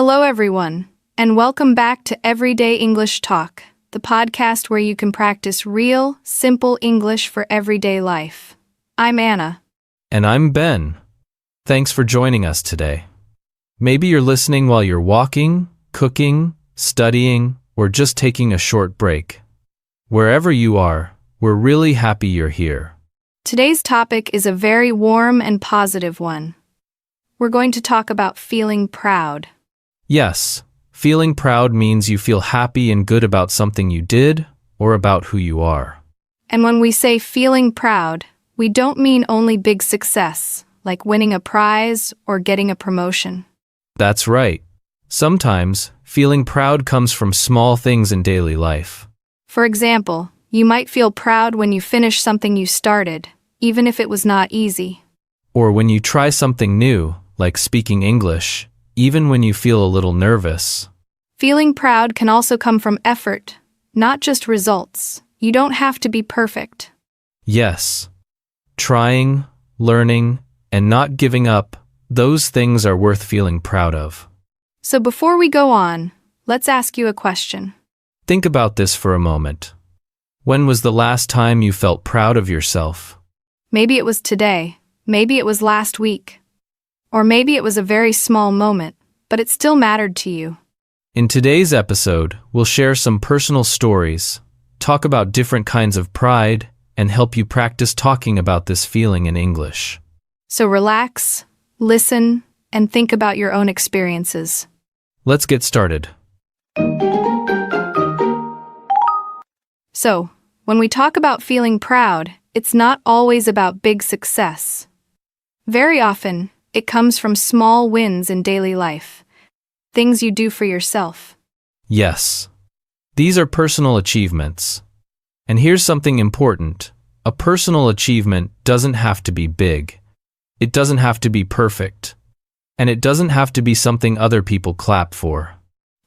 Hello, everyone, and welcome back to Everyday English Talk, the podcast where you can practice real, simple English for everyday life. I'm Anna. And I'm Ben. Thanks for joining us today. Maybe you're listening while you're walking, cooking, studying, or just taking a short break. Wherever you are, we're really happy you're here. Today's topic is a very warm and positive one. We're going to talk about feeling proud. Yes, feeling proud means you feel happy and good about something you did or about who you are. And when we say feeling proud, we don't mean only big success, like winning a prize or getting a promotion. That's right. Sometimes, feeling proud comes from small things in daily life. For example, you might feel proud when you finish something you started, even if it was not easy. Or when you try something new, like speaking English, even when you feel a little nervous. Feeling proud can also come from effort, not just results. You don't have to be perfect. Yes. Trying, learning, and not giving up, those things are worth feeling proud of. So before we go on, let's ask you a question. Think about this for a moment. When was the last time you felt proud of yourself? Maybe it was today, maybe it was last week, or maybe it was a very small moment, but it still mattered to you. In today's episode, we'll share some personal stories, talk about different kinds of pride, and help you practice talking about this feeling in English. So relax, listen, and think about your own experiences. Let's get started. So, when we talk about feeling proud, it's not always about big success. Very often, it comes from small wins in daily life, things you do for yourself. Yes. These are personal achievements. And here's something important. A personal achievement doesn't have to be big. It doesn't have to be perfect. And it doesn't have to be something other people clap for.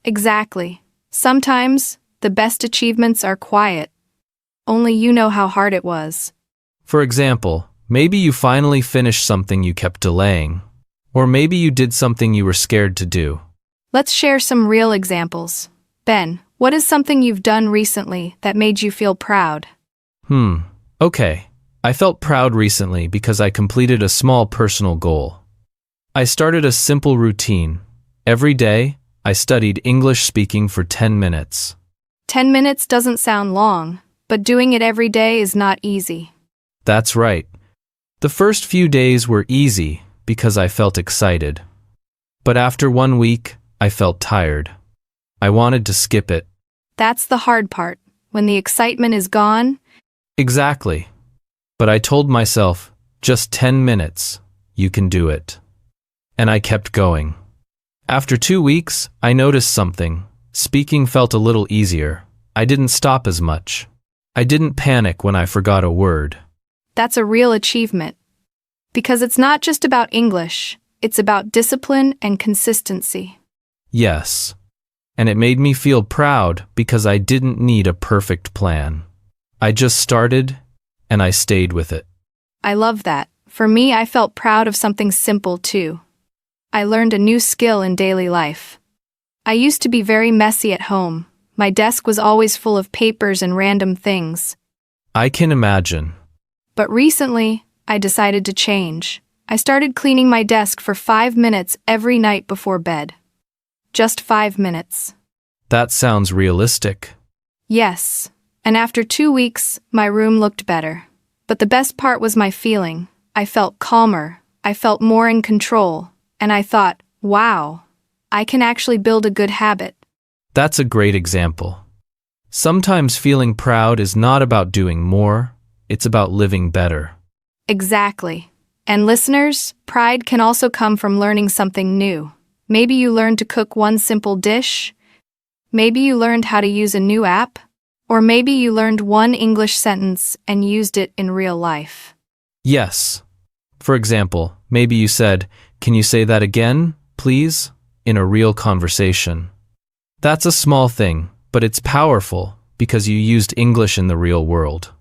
Exactly. Sometimes, the best achievements are quiet. Only you know how hard it was. For example, maybe you finally finished something you kept delaying. Or maybe you did something you were scared to do. Let's share some real examples. Ben, what is something you've done recently that made you feel proud? Okay. I felt proud recently because I completed a small personal goal. I started a simple routine. Every day, I studied English speaking for 10 minutes. 10 minutes doesn't sound long, but doing it every day is not easy. That's right. The first few days were easy because I felt excited. But after 1 week, I felt tired. I wanted to skip it. That's the hard part. When the excitement is gone. Exactly. But I told myself, just 10 minutes, you can do it. And I kept going. After 2 weeks, I noticed something. Speaking felt a little easier. I didn't stop as much. I didn't panic when I forgot a word. That's a real achievement. Because it's not just about English, it's about discipline and consistency. Yes. And it made me feel proud because I didn't need a perfect plan. I just started, and I stayed with it. I love that. For me, I felt proud of something simple too. I learned a new skill in daily life. I used to be very messy at home. My desk was always full of papers and random things. I can imagine. But recently, I decided to change. I started cleaning my desk for 5 minutes every night before bed. Just 5 minutes. That sounds realistic. Yes. And after 2 weeks, my room looked better. But the best part was my feeling. I felt calmer. I felt more in control. And I thought, wow, I can actually build a good habit. That's a great example. Sometimes feeling proud is not about doing more, it's about living better. Exactly. And listeners, pride can also come from learning something new. Maybe you learned to cook one simple dish. Maybe you learned how to use a new app. Or maybe you learned one English sentence and used it in real life. Yes. For example, maybe you said, "Can you say that again, please?" in a real conversation. That's a small thing, but it's powerful because you used English in the real world.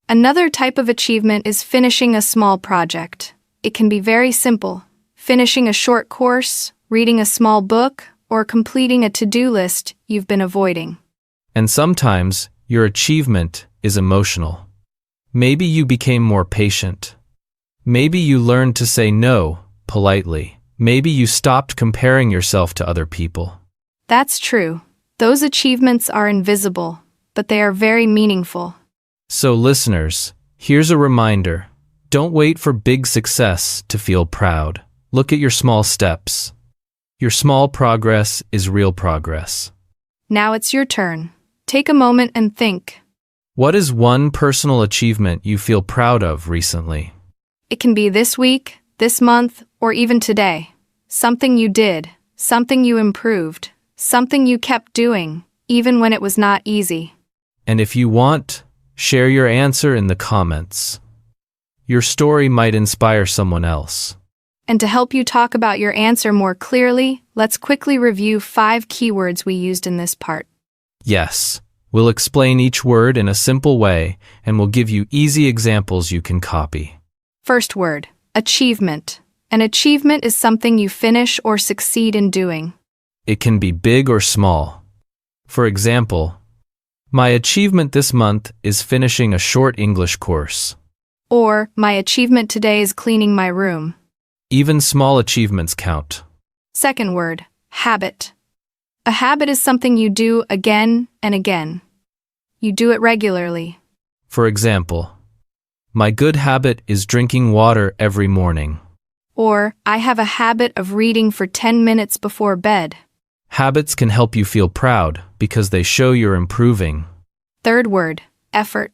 Another type of achievement is finishing a small project. It can be very simple. Finishing a short course, reading a small book, or completing a to-do list you've been avoiding. And sometimes your achievement is emotional. Maybe you became more patient. Maybe you learned to say no politely. Maybe you stopped comparing yourself to other people. That's true. Those achievements are invisible, but they are very meaningful. So listeners, here's a reminder. Don't wait for big success to feel proud. Look at your small steps. Your small progress is real progress. Now it's your turn. Take a moment and think. What is one personal achievement you feel proud of recently? It can be this week, this month, or even today. Something you did, something you improved, something you kept doing, even when it was not easy. And if you want, share your answer in the comments. Your story might inspire someone else. And to help you talk about your answer more clearly, let's quickly review 5 keywords we used in this part. Yes, we'll explain each word in a simple way, and we'll give you easy examples you can copy. First word, achievement. An achievement is something you finish or succeed in doing. It can be big or small. For example, my achievement this month is finishing a short English course. Or, my achievement today is cleaning my room. Even small achievements count. Second word, habit. A habit is something you do again and again. You do it regularly. For example, my good habit is drinking water every morning. Or, I have a habit of reading for 10 minutes before bed. Habits can help you feel proud because they show you're improving. Third word, effort.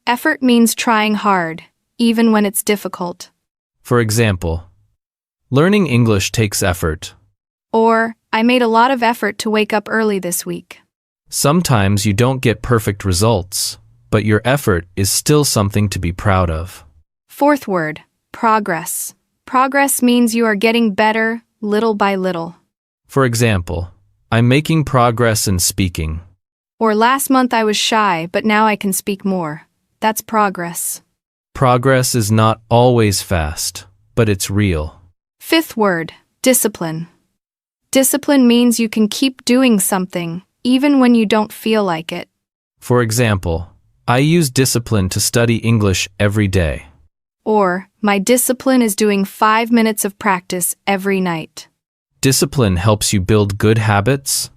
Effort means trying hard, even when it's difficult. For example, learning English takes effort. Or, I made a lot of effort to wake up early this week. Sometimes you don't get perfect results, but your effort is still something to be proud of. Fourth word, progress. Progress means you are getting better, little by little. For example, I'm making progress in speaking. Or last month I was shy, but now I can speak more. That's progress. Progress is not always fast, but it's real. Fifth word, discipline. Discipline means you can keep doing something, even when you don't feel like it. For example, I use discipline to study English every day. Or, my discipline is doing 5 minutes of practice every night. Discipline helps you build good habits,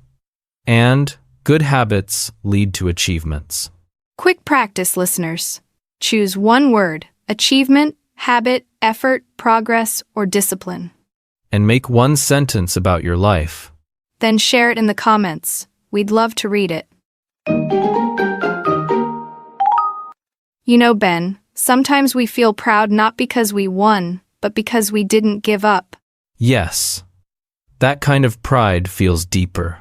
and good habits lead to achievements. Quick practice, listeners. Choose one word, achievement, habit, effort, progress, or discipline. And make one sentence about your life. Then share it in the comments. We'd love to read it. You know, Ben, sometimes we feel proud not because we won, but because we didn't give up. Yes, that kind of pride feels deeper.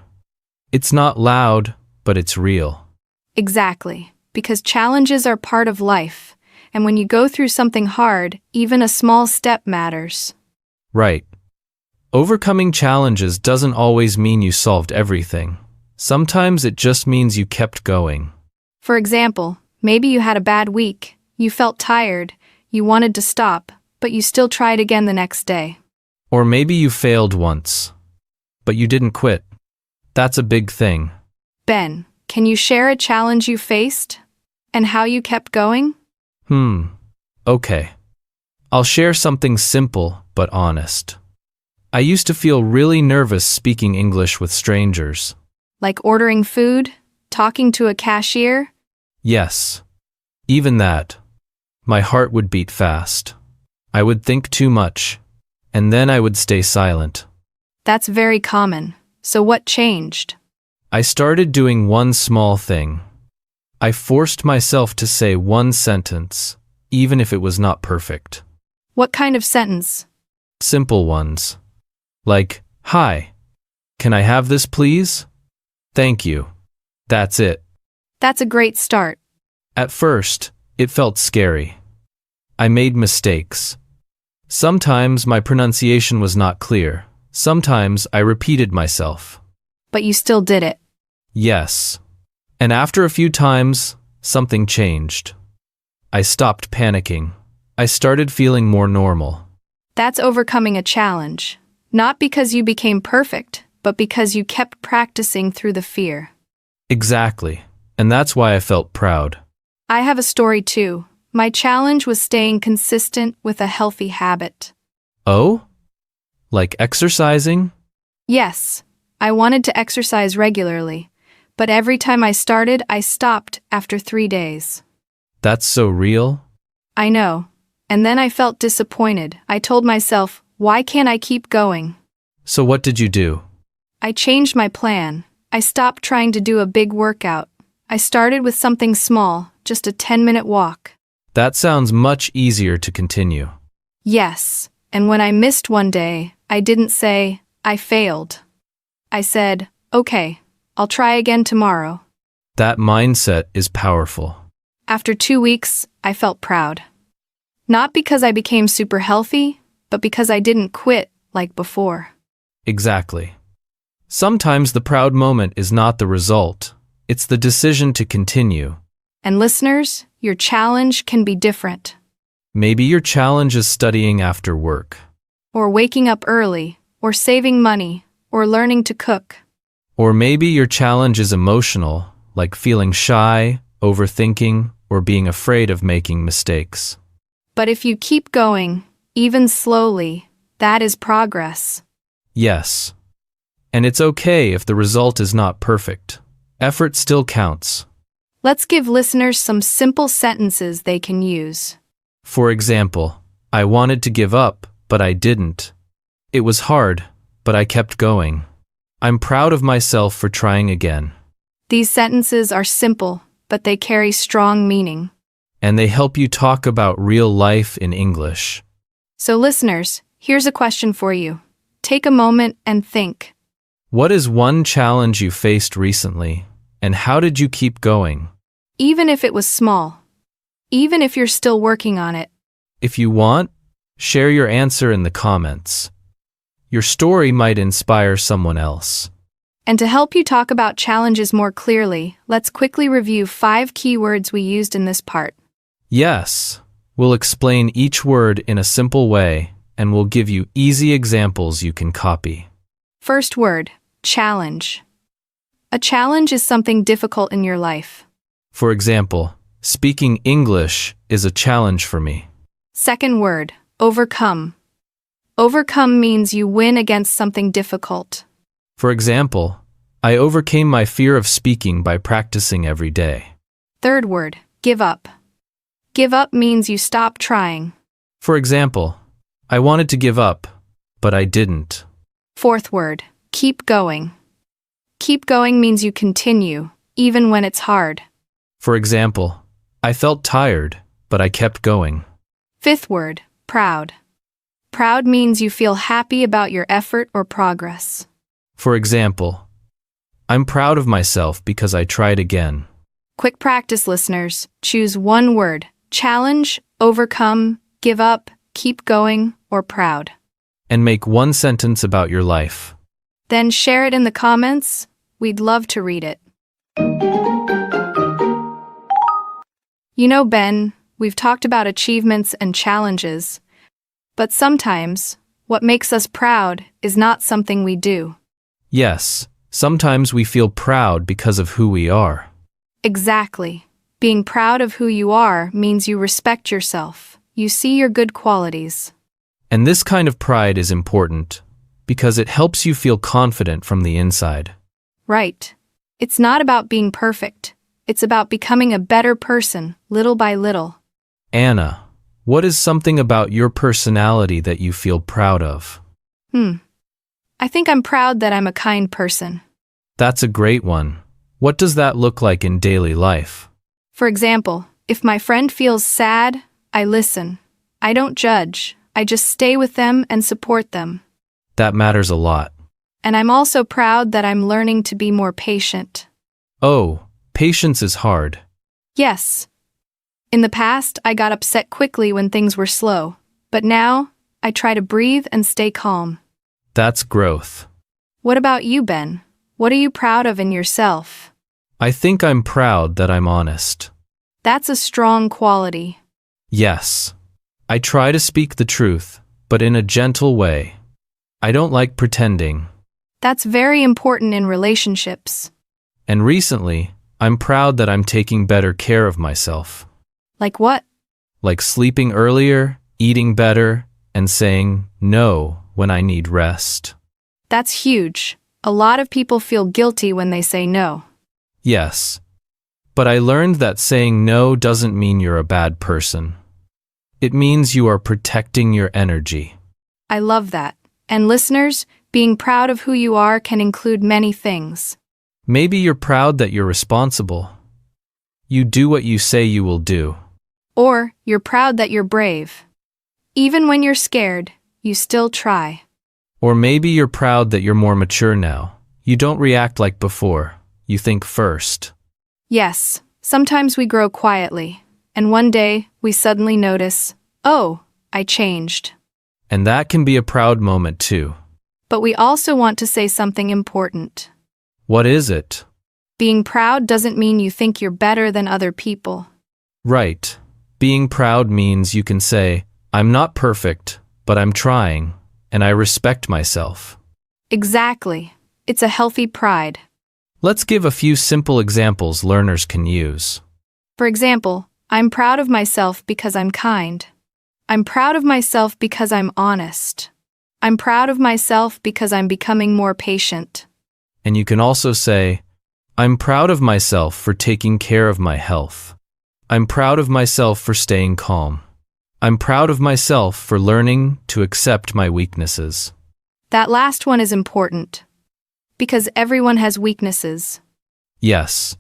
It's not loud, but it's real. Exactly, because challenges are part of life, and when you go through something hard, even a small step matters. Right. Overcoming challenges doesn't always mean you solved everything. Sometimes it just means you kept going. For example, maybe you had a bad week, you felt tired, you wanted to stop, but you still tried again the next day. Or maybe you failed once, but you didn't quit. That's a big thing. Ben, can you share a challenge you faced? And how you kept going? Okay. I'll share something simple but honest. I used to feel really nervous speaking English with strangers. Like ordering food? Talking to a cashier? Yes. Even that. My heart would beat fast. I would think too much, and then I would stay silent. That's very common. So what changed? I started doing one small thing. I forced myself to say one sentence, even if it was not perfect. What kind of sentence? Simple ones. Like, "Hi, can I have this please? Thank you." That's it. That's a great start. At first, it felt scary. I made mistakes. Sometimes my pronunciation was not clear. Sometimes I repeated myself. But you still did it. Yes. And after a few times, something changed. I stopped panicking. I started feeling more normal. That's overcoming a challenge. Not because you became perfect, but because you kept practicing through the fear. Exactly. And that's why I felt proud. I have a story too. My challenge was staying consistent with a healthy habit. Oh? Like exercising? Yes, I wanted to exercise regularly, but every time I started, I stopped after 3 days. That's so real. I know. And then I felt disappointed. I told myself, why can't I keep going? So what did you do? I changed my plan. I stopped trying to do a big workout. I started with something small, just a 10-minute walk. That sounds much easier to continue. Yes, and when I missed one day, I didn't say, I failed. I said, okay, I'll try again tomorrow. That mindset is powerful. After 2 weeks, I felt proud. Not because I became super healthy, but because I didn't quit like before. Exactly. Sometimes the proud moment is not the result. It's the decision to continue. And listeners, your challenge can be different. Maybe your challenge is studying after work. Or waking up early, or saving money, or learning to cook. Or maybe your challenge is emotional, like feeling shy, overthinking, or being afraid of making mistakes. But if you keep going, even slowly, that is progress. Yes. And it's okay if the result is not perfect. Effort still counts. Let's give listeners some simple sentences they can use. For example, I wanted to give up, but I didn't. It was hard, but I kept going. I'm proud of myself for trying again. These sentences are simple, but they carry strong meaning. And they help you talk about real life in English. So listeners, here's a question for you. Take a moment and think. What is one challenge you faced recently, and how did you keep going? Even if it was small. Even if you're still working on it. If you want, share your answer in the comments. Your story might inspire someone else. And to help you talk about challenges more clearly, let's quickly review 5 keywords we used in this part. Yes, we'll explain each word in a simple way, and we'll give you easy examples you can copy. First word, challenge. A challenge is something difficult in your life. For example, speaking English is a challenge for me. Second word, overcome. Overcome means you win against something difficult. For example, I overcame my fear of speaking by practicing every day. Third word, give up. Give up means you stop trying. For example, I wanted to give up, but I didn't. Fourth word, keep going. Keep going means you continue, even when it's hard. For example, I felt tired, but I kept going. Fifth word, proud. Proud means you feel happy about your effort or progress. For example, I'm proud of myself because I tried again. Quick practice, listeners. Choose one word: challenge, overcome, give up, keep going, or proud. And make one sentence about your life. Then share it in the comments. We'd love to read it. You know, Ben, we've talked about achievements and challenges, but sometimes what makes us proud is not something we do. Yes, sometimes we feel proud because of who we are. Exactly. Being proud of who you are means you respect yourself. You see your good qualities. And this kind of pride is important because it helps you feel confident from the inside. Right. It's not about being perfect. It's about becoming a better person, little by little. Anna, what is something about your personality that you feel proud of? I think I'm proud that I'm a kind person. That's a great one. What does that look like in daily life? For example, if my friend feels sad, I listen. I don't judge. I just stay with them and support them. That matters a lot. And I'm also proud that I'm learning to be more patient. Oh, patience is hard. Yes. In the past, I got upset quickly when things were slow, but now I try to breathe and stay calm. That's growth. What about you, Ben? What are you proud of in yourself? I think I'm proud that I'm honest. That's a strong quality. Yes. I try to speak the truth, but in a gentle way. I don't like pretending. That's very important in relationships. And recently, I'm proud that I'm taking better care of myself. Like what? Like sleeping earlier, eating better, and saying no when I need rest. That's huge. A lot of people feel guilty when they say no. Yes. But I learned that saying no doesn't mean you're a bad person. It means you are protecting your energy. I love that. And listeners, being proud of who you are can include many things. Maybe you're proud that you're responsible. You do what you say you will do. Or you're proud that you're brave. Even when you're scared, you still try. Or maybe you're proud that you're more mature now. You don't react like before. You think first. Yes, sometimes we grow quietly, and one day we suddenly notice, oh, I changed. And that can be a proud moment too. But we also want to say something important. What is it? Being proud doesn't mean you think you're better than other people. Right. Being proud means you can say, I'm not perfect, but I'm trying, and I respect myself. Exactly. It's a healthy pride. Let's give a few simple examples learners can use. For example, I'm proud of myself because I'm kind. I'm proud of myself because I'm honest. I'm proud of myself because I'm becoming more patient. And you can also say, I'm proud of myself for taking care of my health. I'm proud of myself for staying calm. I'm proud of myself for learning to accept my weaknesses. That last one is important. Because everyone has weaknesses. Yes.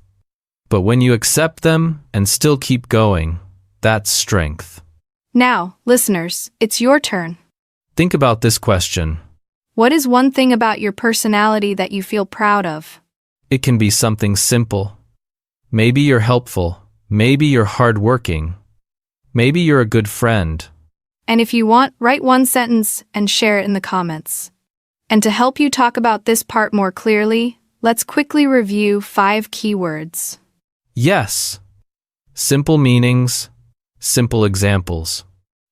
But when you accept them and still keep going, that's strength. Now, listeners, it's your turn. Think about this question. What is one thing about your personality that you feel proud of? It can be something simple. Maybe you're helpful. Maybe you're hardworking. Maybe you're a good friend. And if you want, write one sentence and share it in the comments. And to help you talk about this part more clearly, let's quickly review 5 keywords. Yes. Simple meanings, simple examples.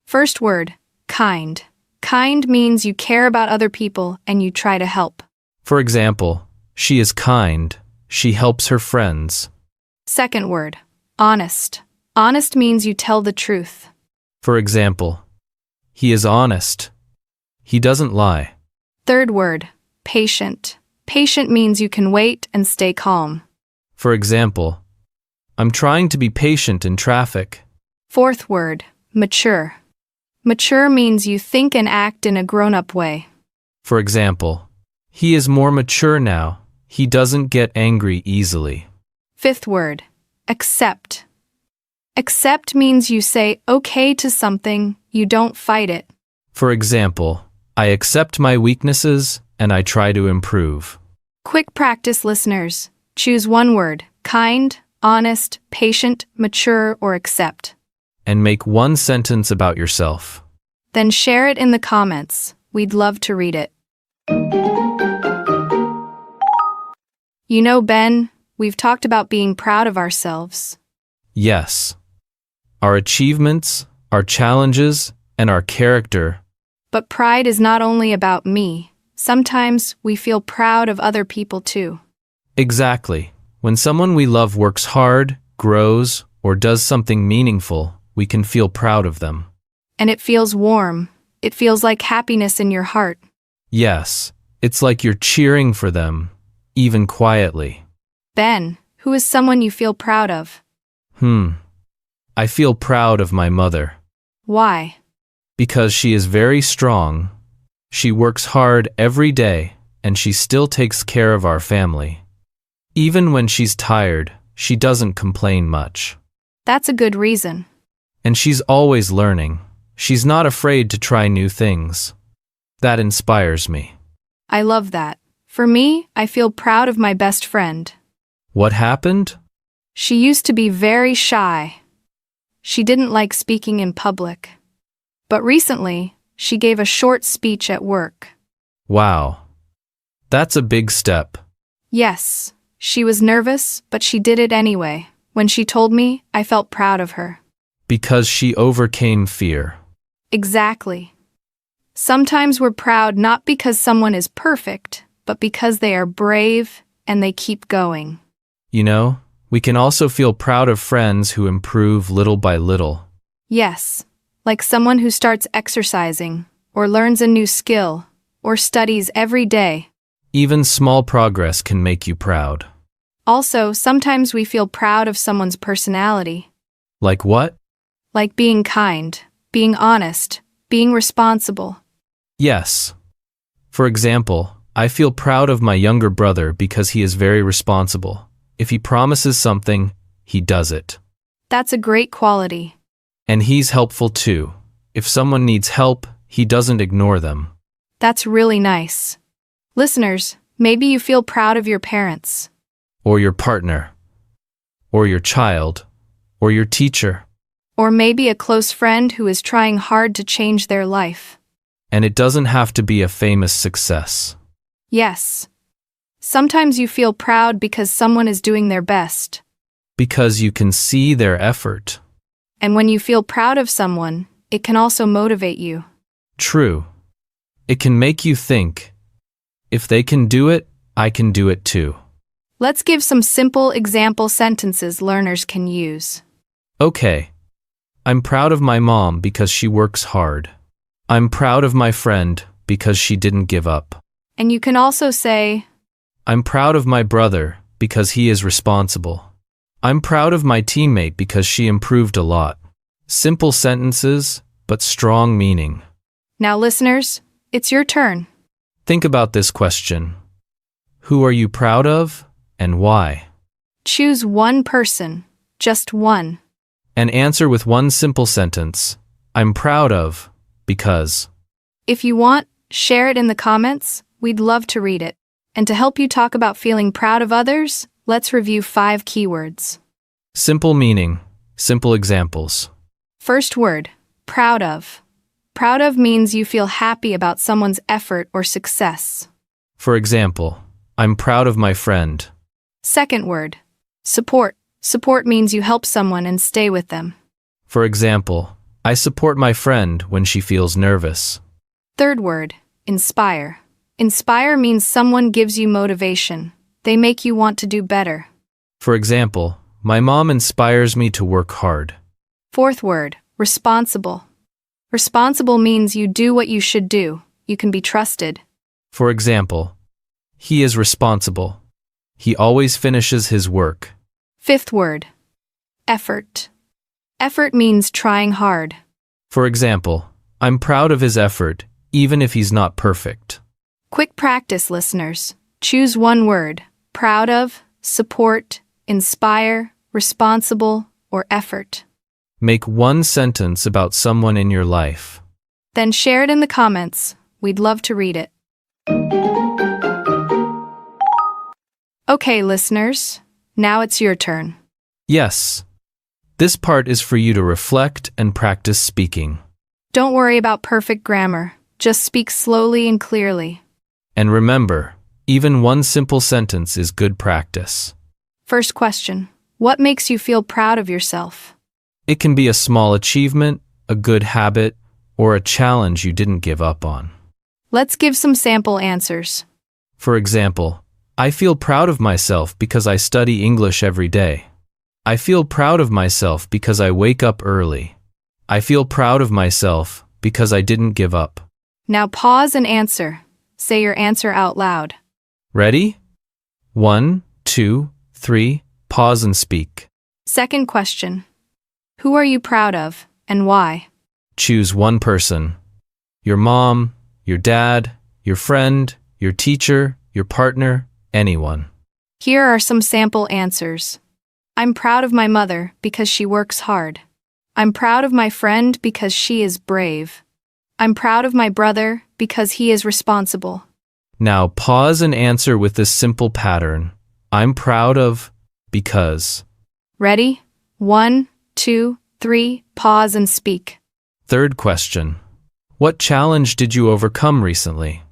First word, kind. Kind means you care about other people and you try to help. For example, she is kind. She helps her friends. Second word, honest. Honest means you tell the truth. For example, he is honest. He doesn't lie. Third word, patient. Patient means you can wait and stay calm. For example, I'm trying to be patient in traffic. Fourth word, mature. Mature means you think and act in a grown-up way. For example, he is more mature now. He doesn't get angry easily. Fifth word, accept. Accept means you say okay to something, you don't fight it. For example, I accept my weaknesses and I try to improve. Quick practice, listeners. Choose one word, kind, honest, patient, mature, or accept. And make one sentence about yourself. Then share it in the comments. We'd love to read it. You know, Ben, we've talked about being proud of ourselves. Yes. Our achievements, our challenges, and our character. But pride is not only about me. Sometimes we feel proud of other people too. Exactly. When someone we love works hard, grows, or does something meaningful, we can feel proud of them. And it feels warm. It feels like happiness in your heart. Yes, it's like you're cheering for them, even quietly. Ben, who is someone you feel proud of? I feel proud of my mother. Why? Because she is very strong. She works hard every day, and she still takes care of our family. Even when she's tired, she doesn't complain much. That's a good reason. And she's always learning. She's not afraid to try new things. That inspires me. I love that. For me, I feel proud of my best friend. What happened? She used to be very shy. She didn't like speaking in public. But recently, she gave a short speech at work. Wow. That's a big step. Yes, she was nervous, but she did it anyway. When she told me, I felt proud of her. Because she overcame fear. Exactly. Sometimes we're proud not because someone is perfect, but because they are brave and they keep going. You know, we can also feel proud of friends who improve little by little. Yes, like someone who starts exercising, or learns a new skill, or studies every day. Even small progress can make you proud. Also, sometimes we feel proud of someone's personality. Like what? Like being kind, being honest, being responsible. Yes. For example, I feel proud of my younger brother because he is very responsible. If he promises something, he does it. That's a great quality. And he's helpful too. If someone needs help, he doesn't ignore them. That's really nice. Listeners, maybe you feel proud of your parents. Or your partner. Or your child. Or your teacher. Or maybe a close friend who is trying hard to change their life. And it doesn't have to be a famous success. Yes. Sometimes you feel proud because someone is doing their best. Because you can see their effort. And when you feel proud of someone, it can also motivate you. True. It can make you think, if they can do it, I can do it too. Let's give some simple example sentences learners can use. Okay. I'm proud of my mom because she works hard. I'm proud of my friend because she didn't give up. And you can also say, I'm proud of my brother because he is responsible. I'm proud of my teammate because she improved a lot. Simple sentences, but strong meaning. now listeners, it's your turn. Think about this question. Who are you proud of and why? Choose one person, just one. And answer with one simple sentence. I'm proud of, because. If you want, share it in the comments. We'd love to read it. And to help you talk about feeling proud of others, let's review 5 keywords. Simple meaning, simple examples. First word, proud of. Proud of means you feel happy about someone's effort or success. For example, I'm proud of my friend. Second word, support. Support means you help someone and stay with them. For example, I support my friend when she feels nervous. Third word, inspire. Inspire means someone gives you motivation. They make you want to do better. For example, my mom inspires me to work hard. Fourth word, responsible. Responsible means you do what you should do. You can be trusted. For example, he is responsible. He always finishes his work. Fifth word, effort. Effort means trying hard. For example, I'm proud of his effort, even if he's not perfect. Quick practice, listeners. Choose one word, proud of, support, inspire, responsible, or effort. Make one sentence about someone in your life. Then share it in the comments. We'd love to read it. Okay, listeners, now it's your turn. Yes. This part is for you to reflect and practice speaking. Don't worry about perfect grammar. Just speak slowly and clearly. And remember, even one simple sentence is good practice. First question, what makes you feel proud of yourself? It can be a small achievement, a good habit, or a challenge you didn't give up on. Let's give some sample answers. For example, I feel proud of myself because I study English every day. I feel proud of myself because I wake up early. I feel proud of myself because I didn't give up. Now pause and answer. Say your answer out loud. Ready? 1, 2, 3, pause and speak. Second question, who are you proud of and why? Choose one person. Your mom, your dad, your friend, your teacher, your partner, anyone. Here are some sample answers. I'm proud of my mother because she works hard. I'm proud of my friend because she is brave. I'm proud of my brother because he is responsible. Now pause and answer with this simple pattern. I'm proud of, because. Ready? 1, 2, 3, pause and speak. Third question. What challenge did you overcome recently?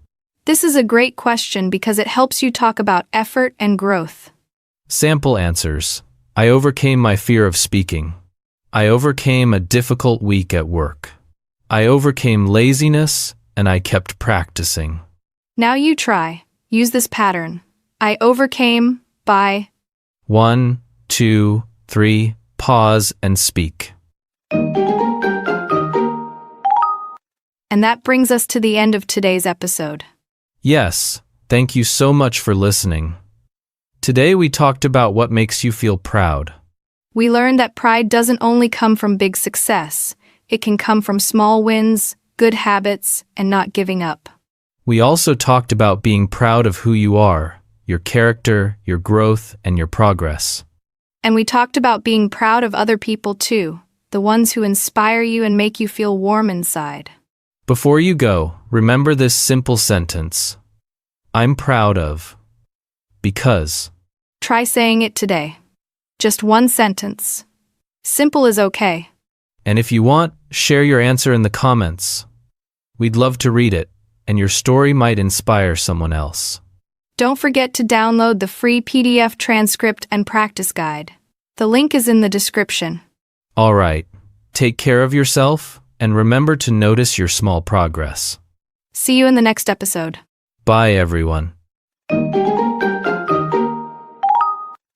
This is a great question because it helps you talk about effort and growth. Sample answers. I overcame my fear of speaking. I overcame a difficult week at work. I overcame laziness, and I kept practicing. Now you try. Use this pattern. I overcame by. 1, 2, 3, pause and speak. And that brings us to the end of today's episode. Yes, thank you so much for listening. Today we talked about what makes you feel proud. We learned that pride doesn't only come from big success, it can come from small wins, good habits, and not giving up. We also talked about being proud of who you are, your character, your growth, and your progress. And we talked about being proud of other people too, the ones who inspire you and make you feel warm inside. Before you go, remember this simple sentence. I'm proud of. Because. Try saying it today. Just one sentence. Simple is okay. And if you want, share your answer in the comments. We'd love to read it, and your story might inspire someone else. Don't forget to download the free PDF transcript and practice guide. The link is in the description. All right, take care of yourself, and remember to notice your small progress. See you in the next episode. Bye, everyone.